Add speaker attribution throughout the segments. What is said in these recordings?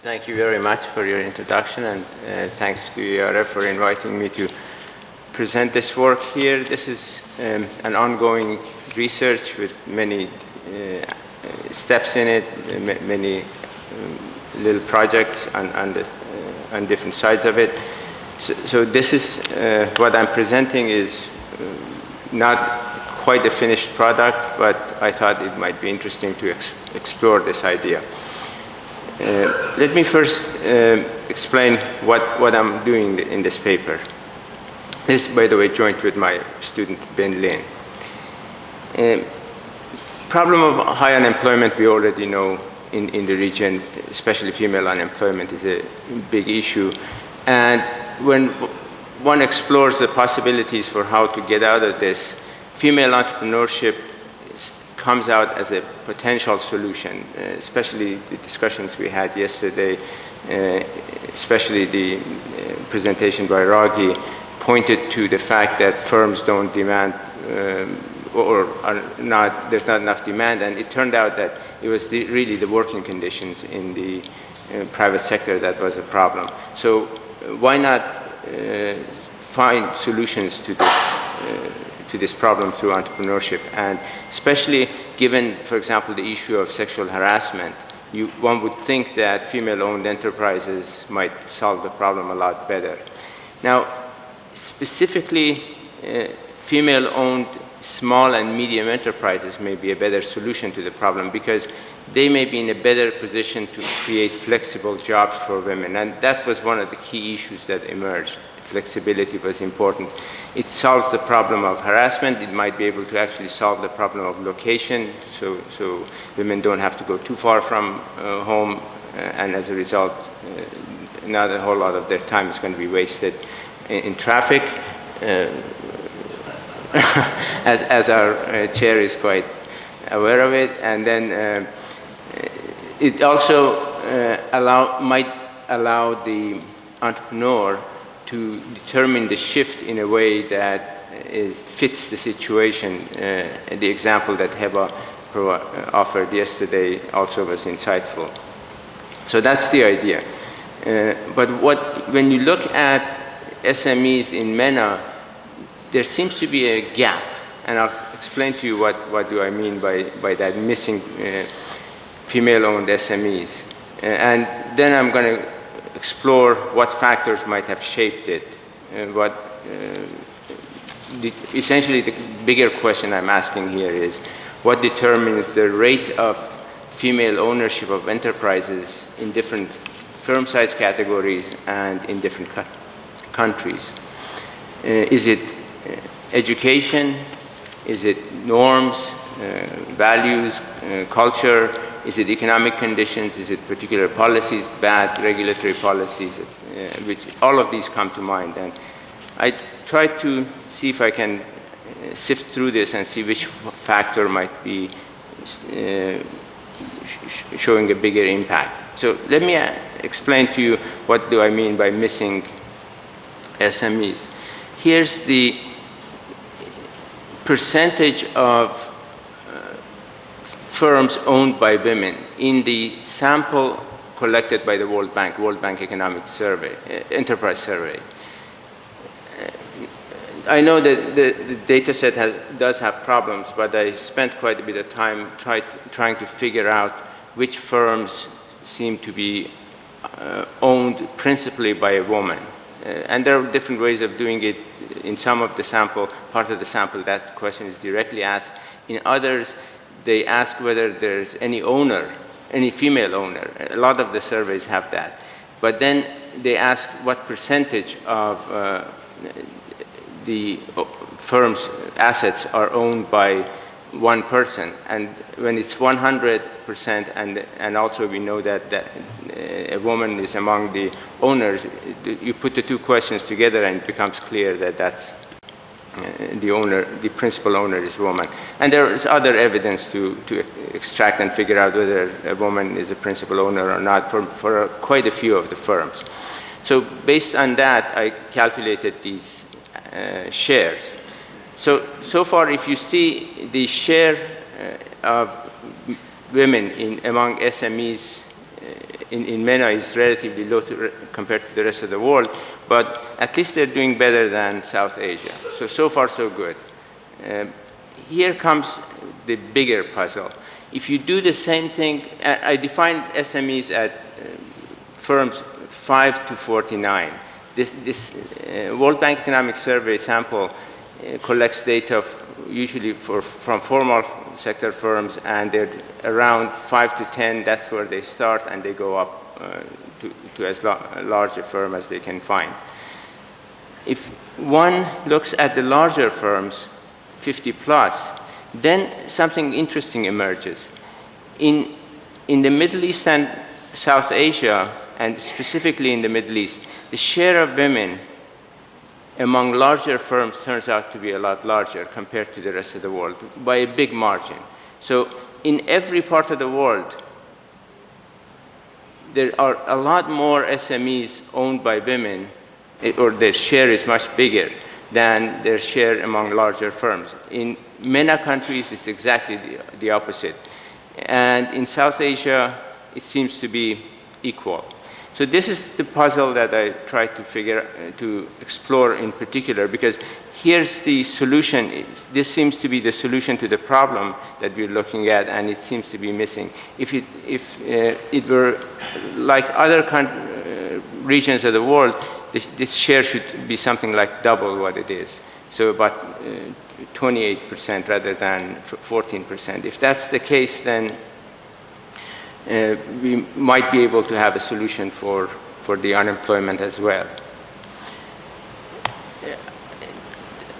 Speaker 1: Thank you very much for your introduction, and thanks to ERF for inviting me to present this work here. This is an ongoing research with many steps in it, many little projects on different sides of it. So this is what I'm presenting is not quite a finished product, but I thought it might be interesting to explore this idea. Let me first explain what I'm doing in this paper. This, by the way, joint with my student Ben Lin. Problem of high unemployment we already know in the region, especially female unemployment, is a big issue. And when one explores the possibilities for how to get out of this, female entrepreneurship comes out as a potential solution, especially the discussions we had yesterday, especially the presentation by Raghi, pointed to the fact that firms don't demand there's not enough demand, and it turned out that it was really the working conditions in the private sector that was a problem. So why not find solutions to this problem through entrepreneurship? And especially given, for example, the issue of sexual harassment, one would think that female-owned enterprises might solve the problem a lot better. Now, specifically, female-owned small and medium enterprises may be a better solution to the problem because they may be in a better position to create flexible jobs for women. And that was one of the key issues that emerged. Flexibility was important. It solves the problem of harassment. It might be able to actually solve the problem of location, so women don't have to go too far from home, and as a result, not a whole lot of their time is going to be wasted in traffic, as our chair is quite aware of it. And then it also might allow the entrepreneur to determine the shift in a way that fits the situation. The example that Heba offered yesterday also was insightful. So that's the idea. But when you look at SMEs in MENA, there seems to be a gap, and I'll explain to you what do I mean by that missing female-owned SMEs. And then I'm going to explore what factors might have shaped it. Essentially, the bigger question I'm asking here is, what determines the rate of female ownership of enterprises in different firm size categories and in different countries? Is it education? Is it norms, values, culture? Is it economic conditions? Is it particular policies, bad regulatory policies, which all of these come to mind? And I try to see if I can sift through this and see which factor might be showing a bigger impact. So let me explain to you what do I mean by missing SMEs. Here's the percentage of firms owned by women in the sample collected by the World Bank Economic Survey, Enterprise Survey. I know that the data set does have problems, but I spent quite a bit of time trying to figure out which firms seem to be owned principally by a woman. And there are different ways of doing it. In some of the sample, part of the sample, that question is directly asked. In others, they ask whether there's any owner, any female owner. A lot of the surveys have that. But then they ask what percentage of the firm's assets are owned by one person. And when it's 100%, and also we know that a woman is among the owners, you put the two questions together and it becomes clear that that's the principal owner is a woman. And there is other evidence to extract and figure out whether a woman is a principal owner or not for quite a few of the firms. So based on that, I calculated these shares. So far, if you see the share of women among SMEs in MENA is relatively low compared to the rest of the world, but at least they're doing better than South Asia. So far so good. Here comes the bigger puzzle. If you do the same thing, I define SMEs at firms 5 to 49. This World Bank Economic Survey sample collects data usually from formal sector firms, and they're around 5 to 10. That's where they start, and they go up to as large a firm as they can find. If one looks at the larger firms, 50 plus, then something interesting emerges. In the Middle East and South Asia, and specifically in the Middle East, the share of women among larger firms turns out to be a lot larger compared to the rest of the world by a big margin. So in every part of the world, there are a lot more SMEs owned by women, or their share is much bigger than their share among larger firms. In MENA countries, it's exactly the opposite. And in South Asia, it seems to be equal. So this is the puzzle that I try to explore in particular, because here's the solution. This seems to be the solution to the problem that we're looking at, and it seems to be missing. If it were like other regions of the world, this share should be something like double what it is. So about 28% rather than 14%. If that's the case, then we might be able to have a solution for the unemployment as well.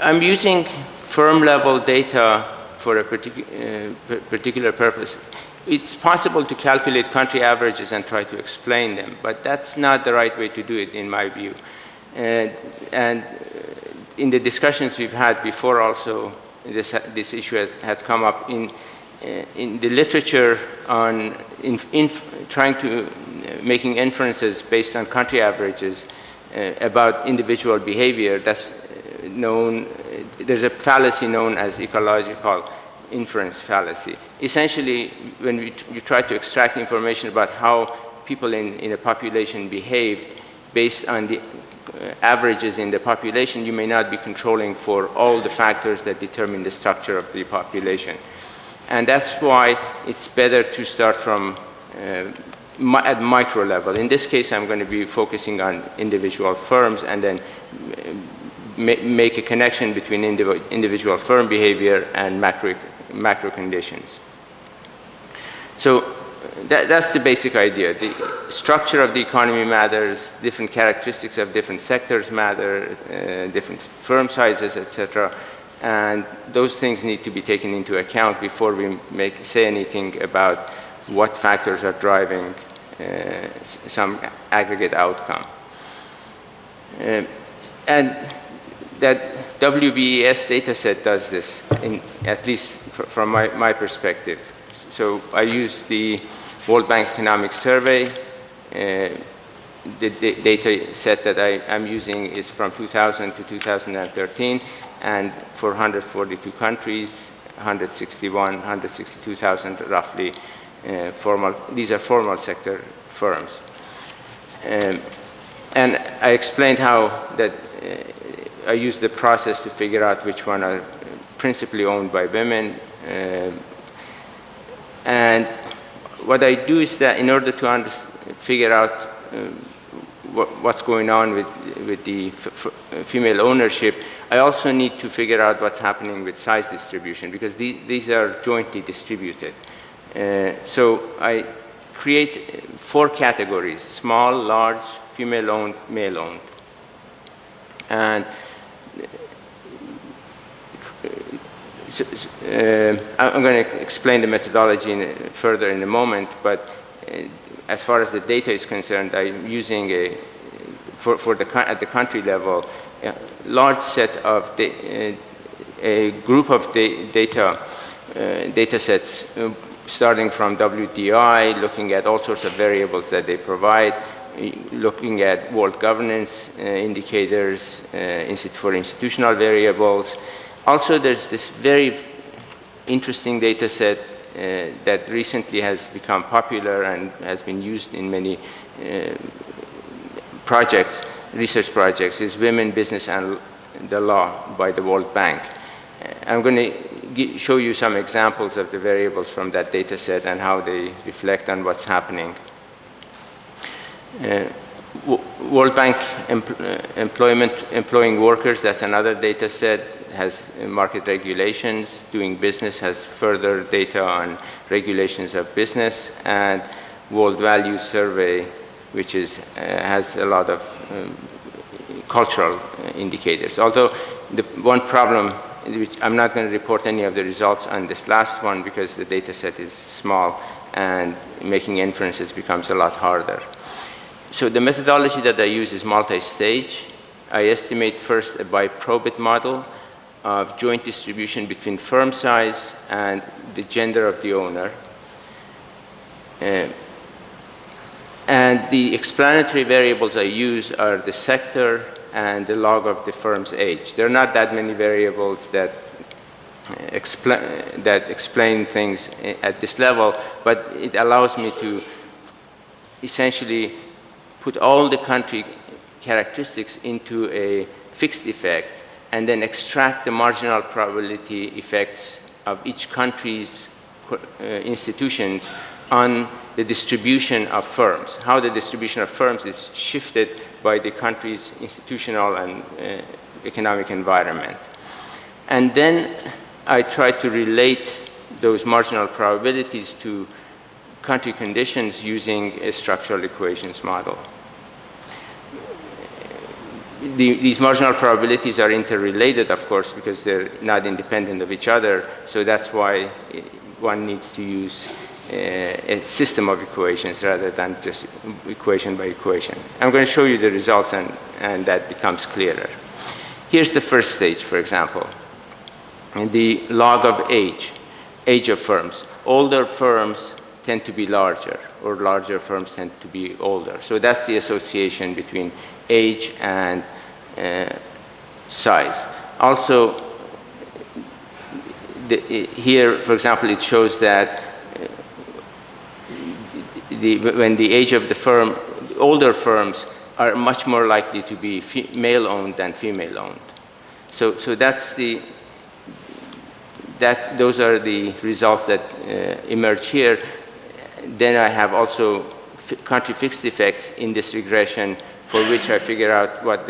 Speaker 1: I'm using firm-level data for a particular purpose. It's possible to calculate country averages and try to explain them, but that's not the right way to do it, in my view. And in the discussions we've had before also, this issue had come up in the literature on trying to making inferences based on country averages about individual behavior. That's known. There's a fallacy known as ecological inference fallacy. Essentially, when you try to extract information about how people in a population behaved based on the averages in the population, you may not be controlling for all the factors that determine the structure of the population. And that's why it's better to start from at micro level. In this case, I'm going to be focusing on individual firms and then make a connection between individual firm behavior and macro conditions. So that's the basic idea. The structure of the economy matters, different characteristics of different sectors matter, different firm sizes, etc. And those things need to be taken into account before we say anything about what factors are driving some aggregate outcome. And that WBES data set does this, at least from my perspective. So I use the World Bank Economic Survey. The data set that I'm using is from 2000 to 2013, and for 142 countries, 162,000 roughly these are formal sector firms. And I explained how that I used the process to figure out which one are principally owned by women. And what I do is that in order to figure out what's going on with the female ownership, I also need to figure out what's happening with size distribution, because these are jointly distributed. So I create 4 categories: small, large, female-owned, male-owned. And I'm going to explain the methodology further in a moment, but as far as the data is concerned, I'm using at the country level, a large set of a group of data sets, starting from WDI, looking at all sorts of variables that they provide, looking at world governance indicators for institutional variables. Also, there's this very interesting data set that recently has become popular and has been used in many projects, research projects, is Women, Business, and the Law by the World Bank. I'm going to show you some examples of the variables from that data set and how they reflect on what's happening. World Bank employing workers, that's another data set, has market regulations. Doing business has further data on regulations of business, and World Values Survey, which has a lot of cultural indicators. Although the one problem, which I'm not going to report any of the results on this last one because the data set is small and making inferences becomes a lot harder. So the methodology that I use is multi-stage. I estimate first a by-probit model of joint distribution between firm size and the gender of the owner. And the explanatory variables I use are the sector and the log of the firm's age. There are not that many variables that explain things at this level, but it allows me to essentially put all the country characteristics into a fixed effect and then extract the marginal probability effects of each country's institutions on the distribution of firms, how the distribution of firms is shifted by the country's institutional and economic environment. And then I try to relate those marginal probabilities to country conditions using a structural equations model. These marginal probabilities are interrelated, of course, because they're not independent of each other, so that's why one needs to use a system of equations rather than just equation by equation. I'm going to show you the results and that becomes clearer. Here's the first stage, for example. The log of age of firms. Older firms tend to be larger, or larger firms tend to be older. So that's the association between age and size. Also, here, for example, it shows that when the age of the firm, older firms are much more likely to be male-owned than female-owned. So that's those are the results that emerge here. Then I have also country fixed effects in this regression, for which I figure out what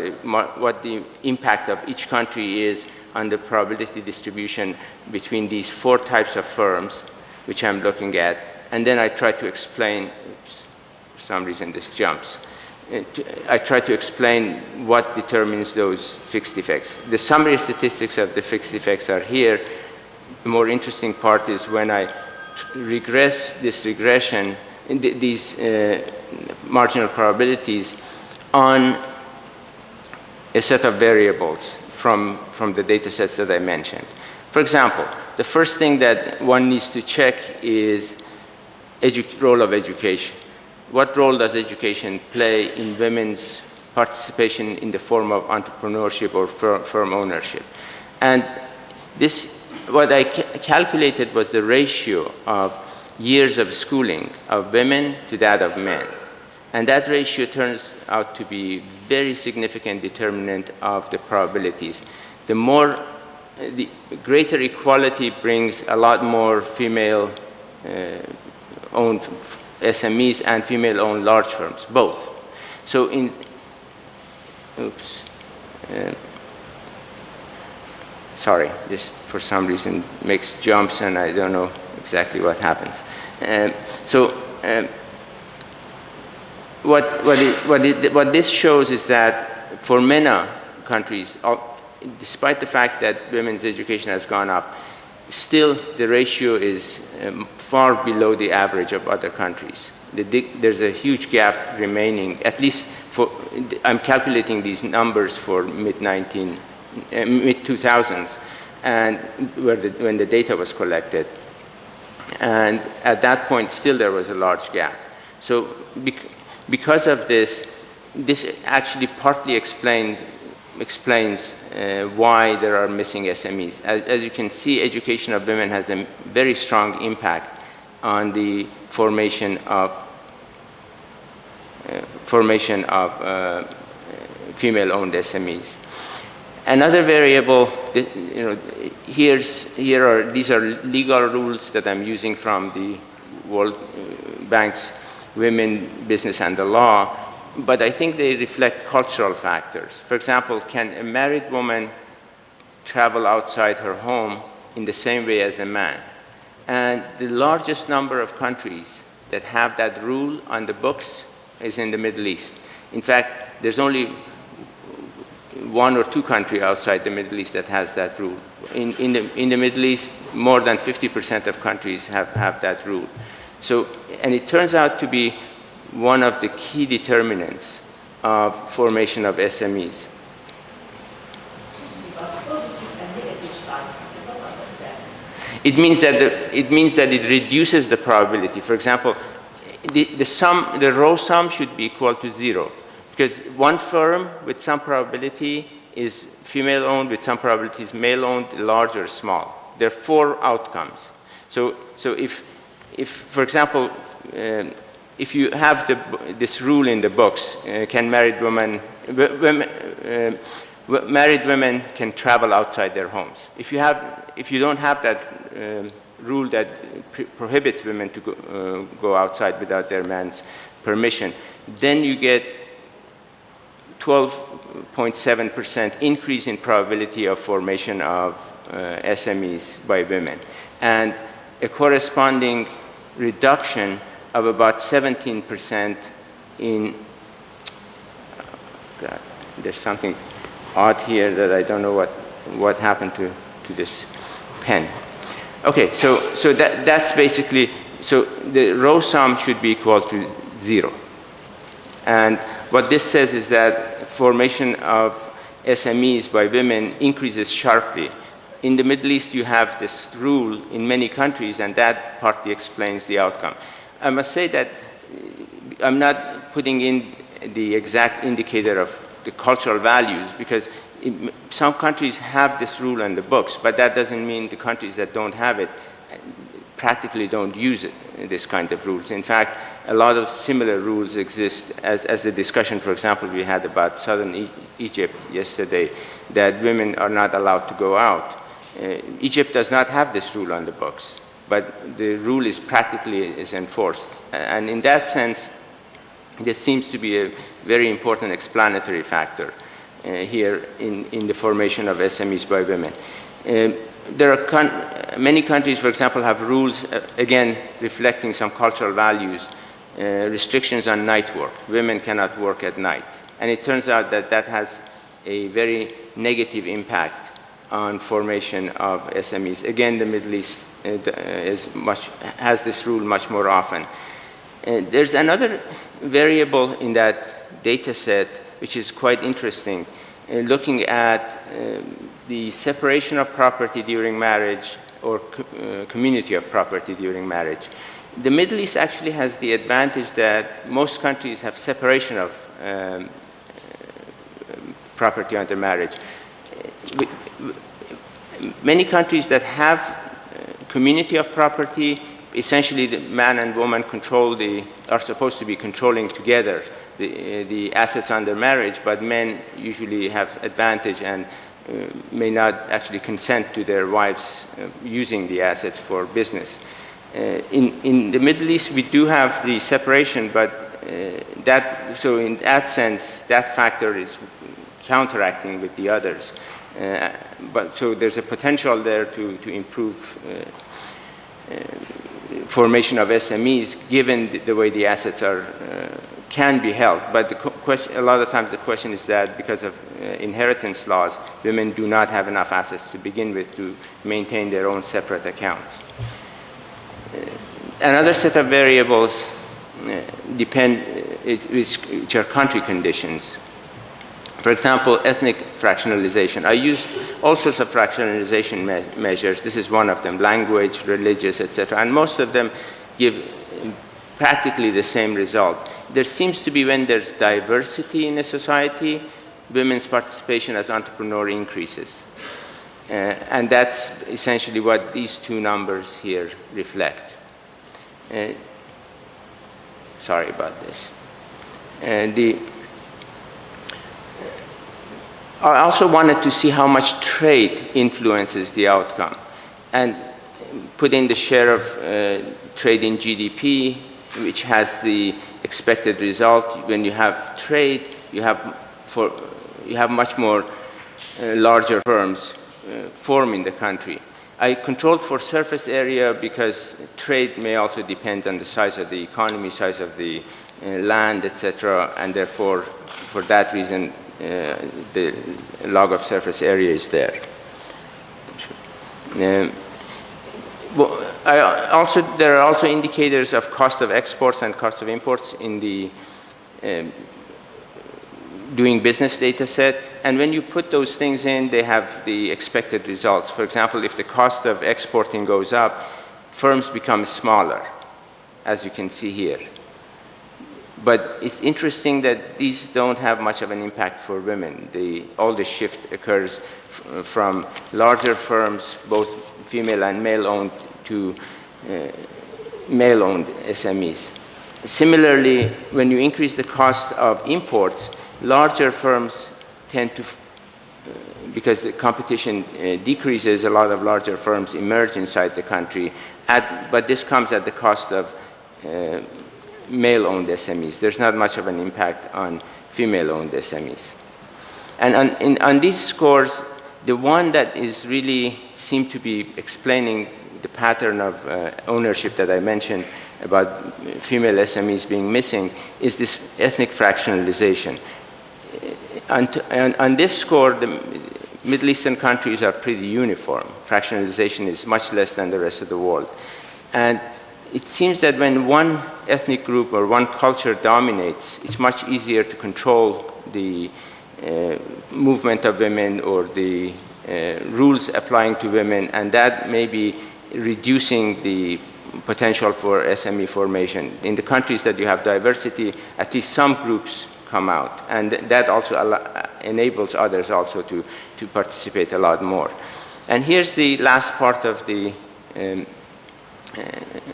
Speaker 1: the impact of each country is on the probability distribution between these 4 types of firms, which I'm looking at. And then I try to explain, oops, for some reason this jumps. I try to explain what determines those fixed effects. The summary statistics of the fixed effects are here. The more interesting part is when I regress this regression, these marginal probabilities on a set of variables from the data sets that I mentioned. For example, the first thing that one needs to check is role of education. What role does education play in women's participation in the form of entrepreneurship or firm ownership? And this, what I calculated was the ratio of years of schooling of women to that of men. And that ratio turns out to be very significant determinant of the probabilities. The greater equality brings a lot more female owned SMEs and female-owned large firms, both. So sorry, this for some reason makes jumps and I don't know exactly what happens. What this shows is that for MENA countries, despite the fact that women's education has gone up, still the ratio is far below the average of other countries. There's a huge gap remaining, at least for, I'm calculating these numbers for mid-2000s, and when the data was collected. And at that point, still there was a large gap. So because of this, this actually partly explained explains why there are missing SMEs. As you can see, education of women has a very strong impact on the formation of female-owned SMEs. Another variable, these are legal rules that I'm using from the World Bank's Women, Business and the Law, but I think they reflect cultural factors. For example, can a married woman travel outside her home in the same way as a man? And the largest number of countries that have that rule on the books is in the Middle East. In fact, there's only one or two countries outside the Middle East that has that rule. In the Middle East, more than 50% of countries have that rule. So, and it turns out to be one of the key determinants of formation of SMEs. It means that it reduces the probability. For example, the row sum should be equal to 0, because one firm with some probability is female-owned, with some probability is male-owned, large or small. There are 4 outcomes. So if for example, if you have this rule in the books, can married women can travel outside their homes. If you don't have that rule that prohibits women to go outside without their man's permission, then you get 12.7% increase in probability of formation of SMEs by women, and a corresponding reduction of about 17% in, God, there's something odd here that I don't know what happened to this pen. Okay, so that's basically, so the row sum should be equal to 0. And what this says is that formation of SMEs by women increases sharply. In the Middle East, you have this rule in many countries, and that partly explains the outcome. I must say that I'm not putting in the exact indicator of the cultural values, because some countries have this rule in the books, but that doesn't mean the countries that don't have it practically don't use this kind of rules. In fact, a lot of similar rules exist, as the discussion, for example, we had about southern Egypt yesterday, that women are not allowed to go out. Egypt does not have this rule on the books, but the rule is practically enforced. And in that sense, this seems to be a very important explanatory factor here in the formation of SMEs by women. There are many countries, for example, have rules, again, reflecting some cultural values, restrictions on night work. Women cannot work at night. And it turns out that that has a very negative impact on formation of SMEs. Again, the Middle East has this rule much more often. There's another variable in that data set which is quite interesting, looking at the separation of property during marriage or community of property during marriage. The Middle East actually has the advantage that most countries have separation of property under marriage. Many countries that have community of property, essentially the man and woman are supposed to be controlling together the assets under marriage, but men usually have advantage and may not actually consent to their wives using the assets for business. In the Middle East, we do have the separation, but so in that sense, that factor is counteracting with the others. But so there's a potential there to improve formation of SMEs, given the way the assets can be held. But a lot of times the question is that because of inheritance laws, women do not have enough assets to begin with to maintain their own separate accounts. Another set of variables which are country conditions. For example, ethnic fractionalization. I used all sorts of fractionalization measures. This is one of them: language, religious, etc. And most of them give practically the same result. There seems to be, when there's diversity in a society, women's participation as entrepreneur increases. And that's essentially what these two numbers here reflect. Sorry about this. I also wanted to see how much trade influences the outcome, and put in the share of trade in GDP, which has the expected result. When you have trade, you have much more larger firms form in the country. I controlled for surface area because trade may also depend on the size of the economy, size of the land, etc., and therefore, for that reason, the log of surface area is there. There are also indicators of cost of exports and cost of imports in the doing business data set. And when you put those things in, they have the expected results. For example, if the cost of exporting goes up, firms become smaller, as you can see here. But it's interesting that these don't have much of an impact for women. All the shift occurs from larger firms, both female and male-owned, to male-owned SMEs. Similarly, when you increase the cost of imports, larger firms tend to, because the competition decreases, a lot of larger firms emerge inside the country, but this comes at the cost of male-owned SMEs. There's not much of an impact on female-owned SMEs. And on these scores, the one that is really seemed to be explaining the pattern of ownership that I mentioned about female SMEs being missing is this ethnic fractionalization. On this score, the Middle Eastern countries are pretty uniform. Fractionalization is much less than the rest of the world. And it seems that when one ethnic group or one culture dominates, it's much easier to control the movement of women or the rules applying to women, and that may be reducing the potential for SME formation. In the countries that you have diversity, at least some groups come out, and that also enables others also to participate a lot more. And here's the last part of the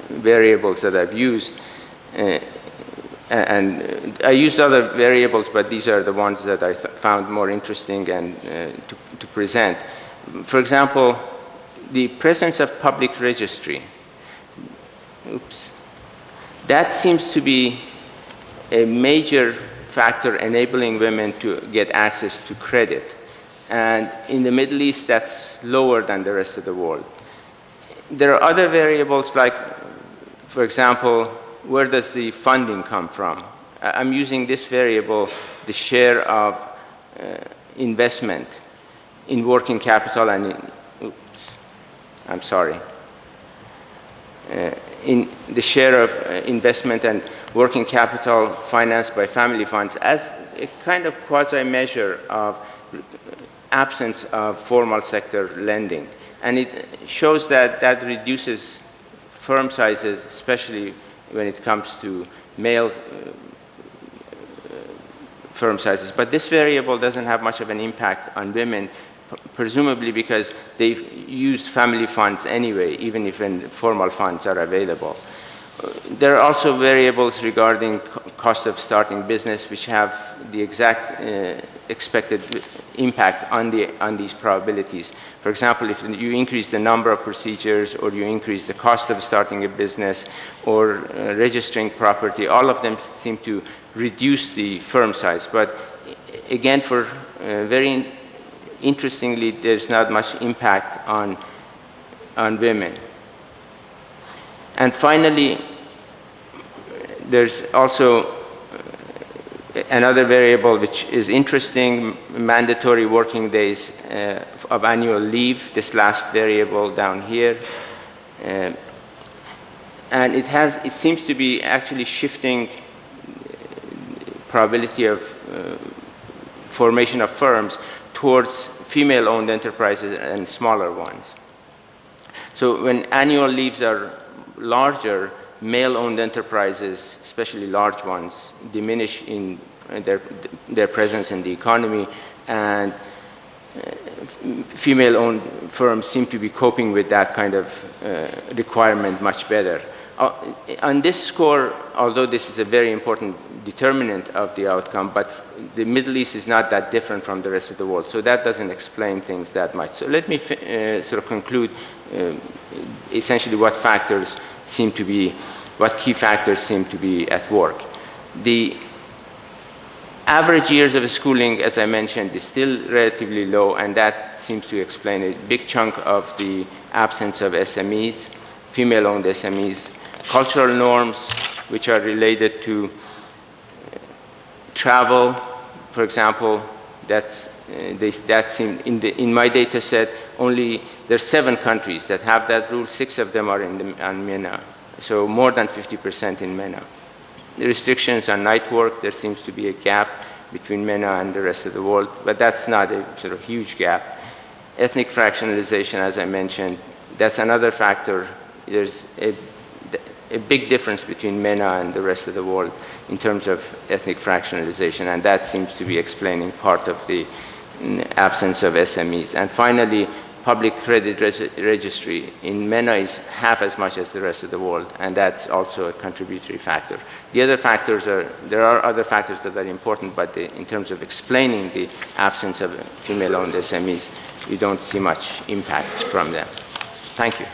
Speaker 1: variables that I've used. And I used other variables, but these are the ones that I found more interesting and to present. For example, the presence of public registry. That seems to be a major factor enabling women to get access to credit. And in the Middle East, that's lower than the rest of the world. There are other variables like, for example, where does the funding come from? I'm using this variable, the share of investment in working capital and in the share of investment and working capital financed by family funds as a kind of quasi-measure of absence of formal sector lending. And it shows that that reduces firm sizes, especially when it comes to male firm sizes. But this variable doesn't have much of an impact on women, presumably because they've used family funds anyway, even if formal funds are available. There are also variables regarding cost of starting business, which have the exact expected impact on these probabilities. For example, if you increase the number of procedures, or you increase the cost of starting a business, or registering property, all of them seem to reduce the firm size. But again, for very interestingly, there's not much impact on women. And finally, there's also another variable which is interesting, mandatory working days of annual leave, this last variable down here. And it seems to be actually shifting probability of formation of firms towards female-owned enterprises and smaller ones. So when annual leaves are larger, male-owned enterprises, especially large ones, diminish in their presence in the economy, and female-owned firms seem to be coping with that kind of requirement much better. On this score, although this is a very important determinant of the outcome, but the Middle East is not that different from the rest of the world, so that doesn't explain things that much. So let me sort of conclude essentially what key factors seem to be at work. The average years of schooling, as I mentioned, is still relatively low, and that seems to explain a big chunk of the absence of SMEs, female-owned SMEs. Cultural norms, which are related to travel, for example, in my data set, there's 7 countries that have that rule. 6 of them are on MENA, so more than 50% in MENA. The restrictions on night work, there seems to be a gap between MENA and the rest of the world, but that's not a sort of huge gap. Ethnic fractionalization, as I mentioned, that's another factor. There's a big difference between MENA and the rest of the world in terms of ethnic fractionalization, and that seems to be explaining part of the absence of SMEs. And finally, public credit registry in MENA is half as much as the rest of the world, and that's also a contributory factor. The other factors there are other factors that are important, but in terms of explaining the absence of female-owned SMEs, we don't see much impact from them. Thank you.